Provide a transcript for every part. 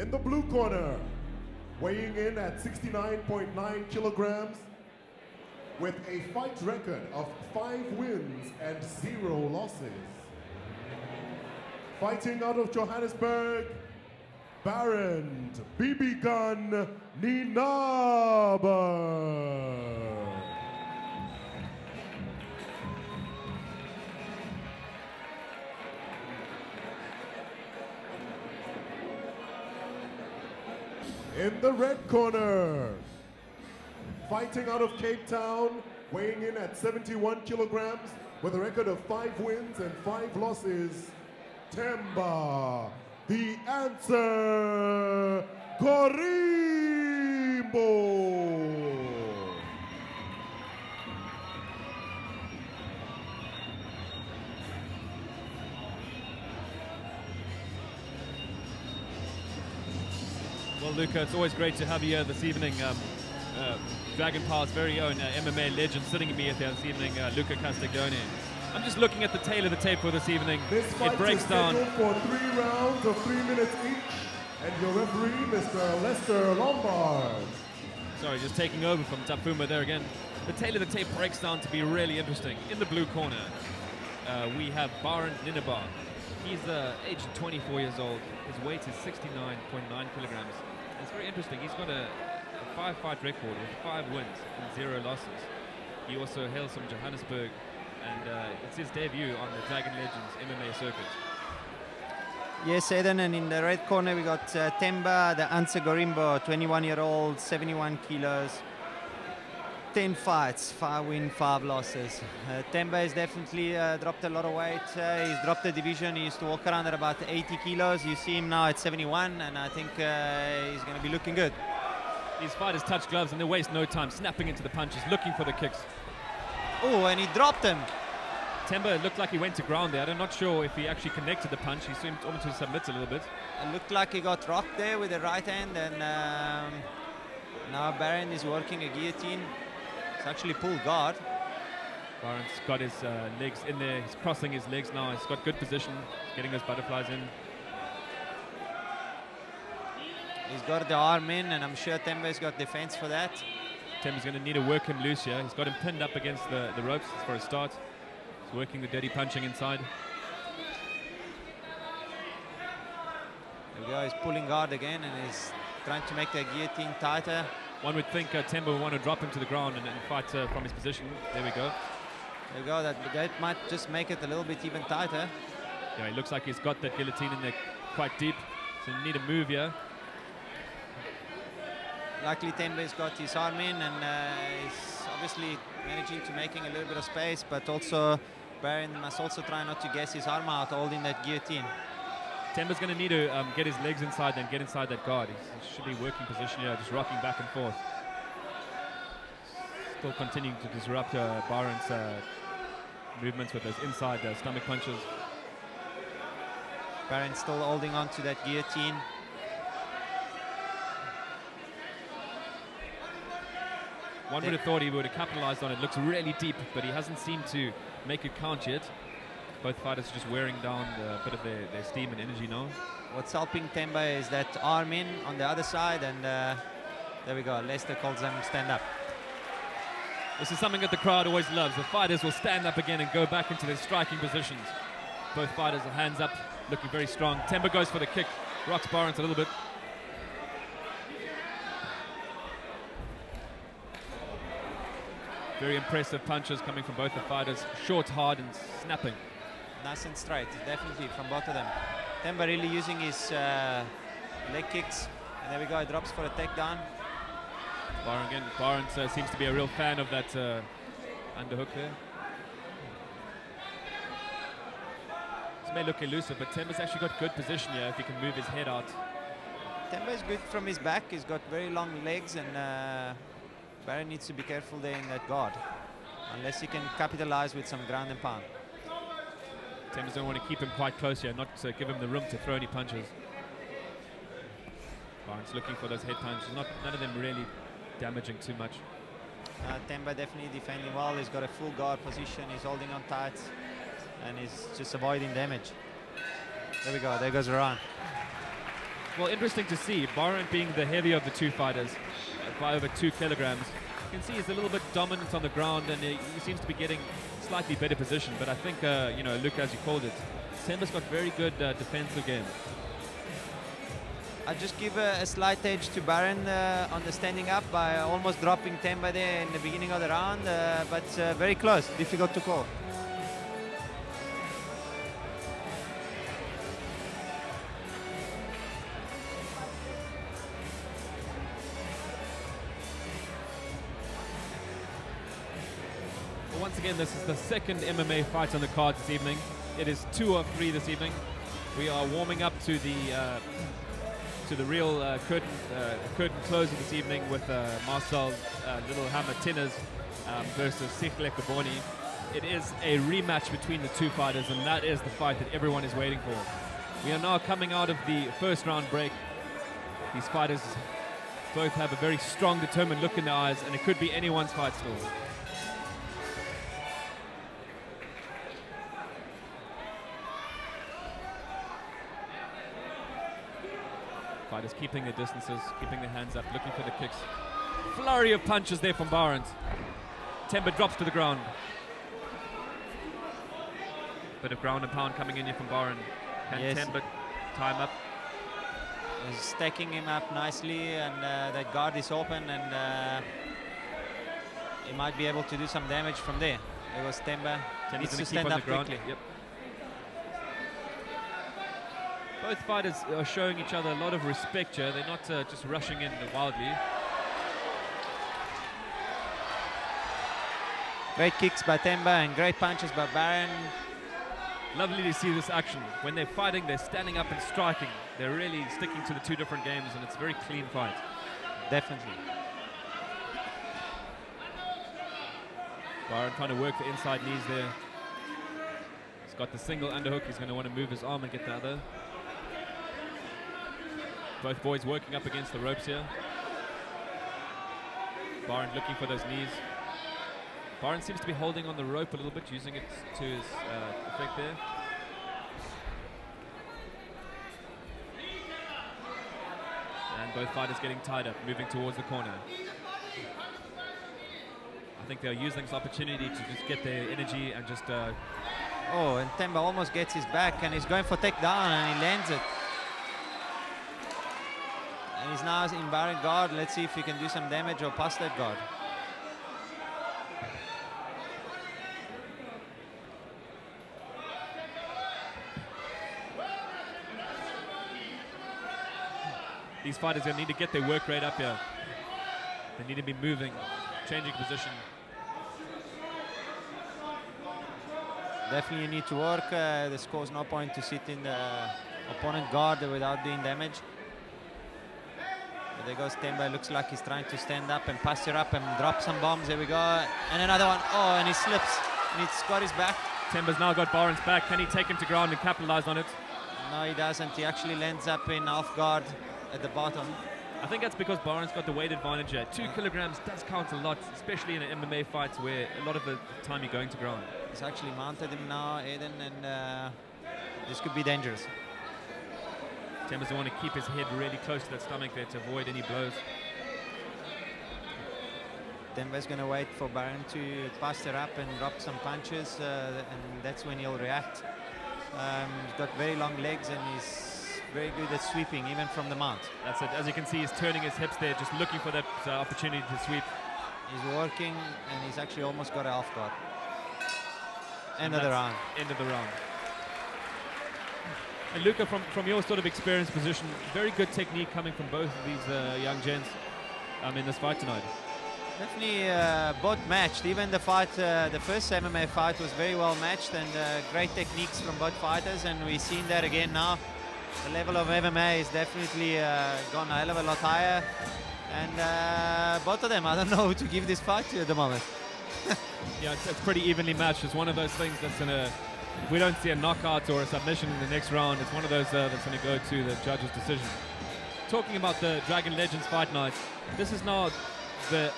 In the blue corner, weighing in at 69.9 kilograms, with a fight record of 5 wins and 0 losses. Fighting out of Johannesburg, Barend BB Gun Nienanber. In the red corner, fighting out of Cape Town, weighing in at 71 kilograms, with a record of 5 wins and 5 losses, Themba, the answer, Gorimbo. Well, Luca, it's always great to have you here this evening. Dragon Power's very own MMA legend sitting with me here this evening, Luca Castiglione. I'm just looking at the tail of the tape for this evening. This fight it breaks is down for 3 rounds of 3 minutes each, and your referee, Mr. Lester Lombard. Sorry, just taking over from Tapuma there again. The tail of the tape breaks down to be really interesting. In the blue corner, we have Barend Nienanber. He's aged 24 years old. His weight is 69.9 kilograms. It's very interesting. He's got a 5-fight record with 5 wins and 0 losses. He also hails from Johannesburg, and it's his debut on the Dragon Legends MMA circuit. Yes, Eden, and in the red corner we got Themba, the answer Gorimbo, 21-year-old, 71 kilos, 10 fights, 5 wins, 5 losses. Themba has definitely dropped a lot of weight. He's dropped the division. He used to walk around at about 80 kilos. You see him now at 71, and I think he's going to be looking good. These fighters touch gloves and they waste no time snapping into the punches, looking for the kicks. Oh, and he dropped him. Themba looked like he went to ground there. I'm not sure if he actually connected the punch. He seemed almost to submit a little bit. It looked like he got rocked there with the right hand, and now Barend is working a guillotine. It's actually pulled guard. Barend's got his legs in there. He's crossing his legs now. He's got good position, getting those butterflies in. He's got the arm in, and I'm sure Themba's got defense for that. Themba's going to need to work him loose here. He's got him pinned up against the ropes for a start. He's working the dirty punching inside. There we go, he's pulling guard again, and he's trying to make the guillotine tighter. One would think Themba would want to drop him to the ground and fight from his position. There we go. There we go, that might just make it a little bit even tighter. Yeah, he looks like he's got that guillotine in there quite deep. So you need a move here. Luckily Themba's got his arm in, and he's obviously managing to making a little bit of space, but also Barend must also try not to gas his arm out holding that guillotine. Themba's going to need to get his legs inside and get inside that guard. He should be working position here, just rocking back and forth. Still continuing to disrupt Barend's movements with those inside stomach punches. Barend still holding on to that guillotine. One would have thought he would have capitalized on it. Looks really deep, but he hasn't seemed to make it count yet. Both fighters are just wearing down a bit of their steam and energy now. What's helping Themba is that arm in on the other side, and there we go. Lester calls them stand up. This is something that the crowd always loves. The fighters will stand up again and go back into their striking positions. Both fighters are hands up, looking very strong. Themba goes for the kick, rocks Barend a little bit. Very impressive punches coming from both the fighters. Short, hard, and snapping. Nice and straight, definitely, from both of them. Themba really using his leg kicks. And there we go, he drops for a takedown. Barend seems to be a real fan of that underhook there. This may look elusive, but Themba's actually got good position here if he can move his head out. Themba is good from his back. He's got very long legs, and Barend needs to be careful there in that guard, unless he can capitalize with some ground and pound. Themba's don't want to keep him quite close here, not to give him the room to throw any punches. Barend's looking for those head punches. None of them really damaging too much. Themba definitely defending well. He's got a full guard position. He's holding on tight, and he's just avoiding damage. There we go. There goes Iran. Well, interesting to see. Barend being the heavier of the two fighters, by over 2 kilograms. You can see he's a little bit dominant on the ground, and he seems to be getting slightly better position. But I think, you know, Luke, as you called it, Themba's got very good defensive game. I just give a slight edge to Barend on the standing up by almost dropping Themba there in the beginning of the round, but very close, difficult to call. Well, once again, this is the second MMA fight on the card this evening. It is 2 of 3 this evening. We are warming up to the real curtain closer this evening with Marcel Little Hammer Tinners versus Sihle Kaboni. It is a rematch between the two fighters, and that is the fight that everyone is waiting for. We are now coming out of the first round break. These fighters both have a very strong, determined look in their eyes, and it could be anyone's fight still. Fighters keeping their distances, keeping their hands up, looking for the kicks. Flurry of punches there from Barend. Themba drops to the ground. Bit of ground and pound coming in here from Barend. Can Themba tie him up? He's stacking him up nicely, and that guard is open, and he might be able to do some damage from there. There was Themba. Needs to stand up quickly. Yep. Both fighters are showing each other a lot of respect here. They're not just rushing in wildly. Great kicks by Themba and great punches by Barend. Lovely to see this action. When they're fighting, they're standing up and striking. They're really sticking to the two different games, and it's a very clean fight. Definitely. Barend trying to work the inside knees there. He's got the single underhook. He's going to want to move his arm and get the other. Both boys working up against the ropes here. Barend looking for those knees. Barend seems to be holding on the rope a little bit, using it to his effect there. And both fighters getting tied up, moving towards the corner. I think they're using this opportunity to just get their energy and just... Oh, and Themba almost gets his back, and he's going for takedown, and he lands it. And he's now in Barend guard. Let's see if he can do some damage or pass that guard. These fighters are going to need to get their work rate up here. They need to be moving, changing position. Definitely you need to work. The score's no point to sit in the opponent guard without doing damage. But there goes Themba. Looks like he's trying to stand up and posture up and drop some bombs. There we go. And another one. Oh, and he slips. And he's got his back. Themba's now got Barend's back. Can he take him to ground and capitalize on it? No, he doesn't. He actually lands up in half guard at the bottom. I think that's because Barend's got the weight advantage here. 2 kilograms does count a lot, especially in an MMA fight where a lot of the time you're going to ground. He's actually mounted him now, Aiden, and this could be dangerous. Themba's want to keep his head really close to that stomach there to avoid any blows. Themba's going to wait for Barend to posture up and drop some punches, and that's when he'll react. He's got very long legs, and he's very good at sweeping, even from the mount. That's it. As you can see, he's turning his hips there, just looking for that opportunity to sweep. He's working, and he's actually almost got a half guard. End of the round. End of the round. And Luca, from your sort of experienced position, very good technique coming from both of these young gents in this fight tonight. Definitely both matched. Even the fight, the first MMA fight was very well matched, and great techniques from both fighters, and we've seen that again now. The level of MMA is definitely gone a hell of a lot higher, and both of them, I don't know who to give this fight to at the moment. Yeah, it's pretty evenly matched. It's one of those things that's going to, if we don't see a knockout or a submission in the next round, it's one of those that's going to go to the judge's decision. Talking about the Dragon Legends Fight Night, this is now the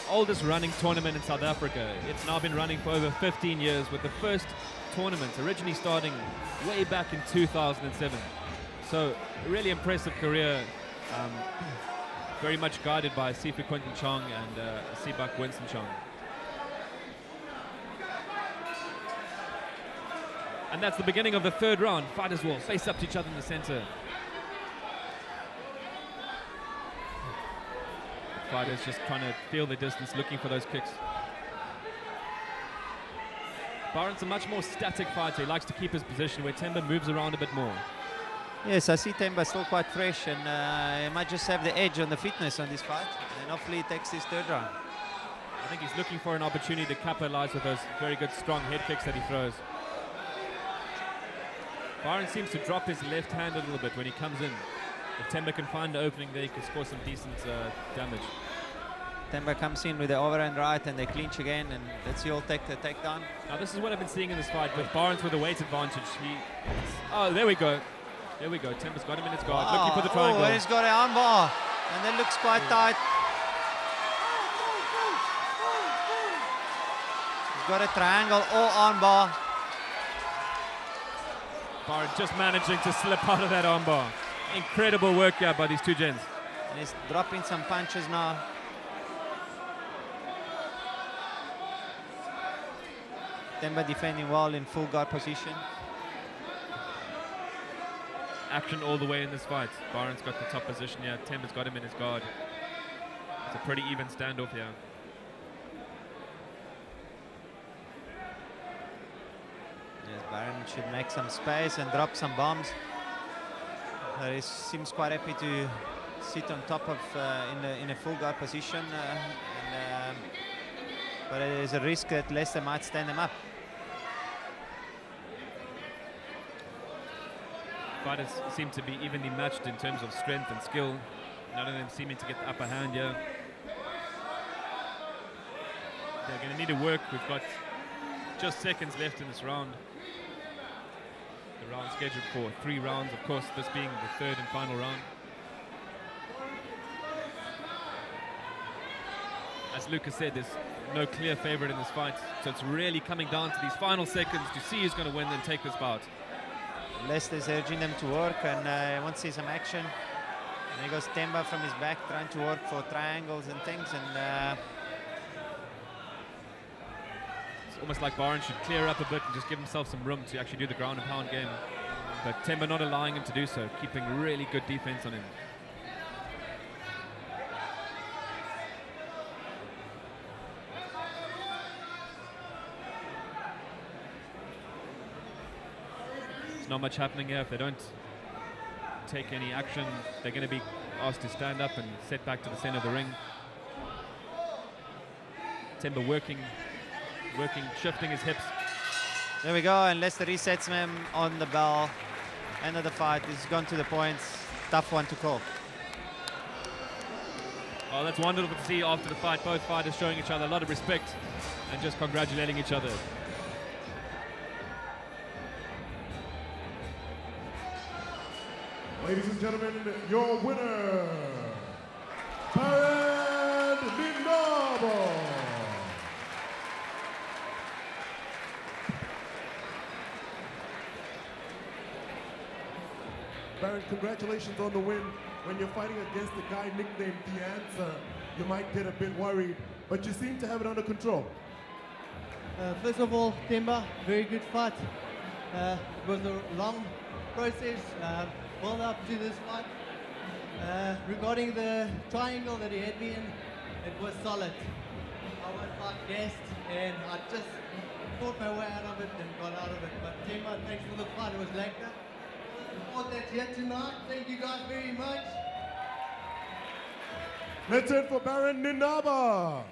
oldest running tournament in South Africa. It's now been running for over 15 years, with the first tournament originally starting way back in 2007. So, a really impressive career. Very much guided by Sifu Quinton Chong and Sibak Winston Chong. And that's the beginning of the third round. Fighters will face up to each other in the center. The fighters just trying to feel the distance, looking for those kicks. Barend's a much more static fighter. He likes to keep his position, where Themba moves around a bit more. Yes, I see Themba still quite fresh, and he might just have the edge on the fitness on this fight, and hopefully he takes this third round. I think he's looking for an opportunity to capitalize with those very good strong head kicks that he throws. Barend seems to drop his left hand a little bit when he comes in. If Themba can find the opening there, he can score some decent damage. Themba comes in with the overhand right, and they clinch again, and let's see all take the takedown. Now this is what I've been seeing in this fight, with Barend with a weight advantage. Oh, there we go. There we go. Themba's got him in his guard. Wow. Looking for the triangle. Oh, he's got an arm bar, and that looks quite tight. He's got a triangle or arm bar. Barend just managing to slip out of that arm bar. Incredible work here by these two gents. And he's dropping some punches now. Themba defending well in full guard position. Action all the way in this fight. Barend's got the top position here. Themba's got him in his guard. It's a pretty even standoff here. Yes, Barend should make some space and drop some bombs. He seems quite happy to sit on top of in a full guard position, but there's a risk that Leicester might stand him up. Fighters seem to be evenly matched in terms of strength and skill. None of them seeming to get the upper hand here. They're going to need to work. We've got just seconds left in this round. The round scheduled for 3 rounds, of course, this being the third and final round. As Lucas said, there's no clear favorite in this fight, so it's really coming down to these final seconds to see who's going to win and take this bout. Leicester's urging them to work, and I want to see some action. And there goes Themba from his back, trying to work for triangles and things. And it's almost like Barend should clear up a bit and just give himself some room to actually do the ground and pound game. But Themba not allowing him to do so, keeping really good defense on him. Not much happening here. If they don't take any action, they're going to be asked to stand up and set back to the center of the ring. Themba working, shifting his hips. There we go, and Leicester resets him on the bell. End of the fight. He's gone to the points. Tough one to call. Oh, that's wonderful to see after the fight. Both fighters showing each other a lot of respect and just congratulating each other. Ladies and gentlemen, your winner, Barend Nienanber. Barend, congratulations on the win. When you're fighting against a guy nicknamed The Answer, you might get a bit worried, but you seem to have it under control. First of all, Themba, very good fight. It was a long process. Build up to this fight. Regarding the triangle that he had me in, it was solid. I was not gassed, and I just fought my way out of it and got out of it. But Themba, thanks for the fight. It was like that. The support that's here tonight. Thank you guys very much. Let's hear it for Barend Nienanber.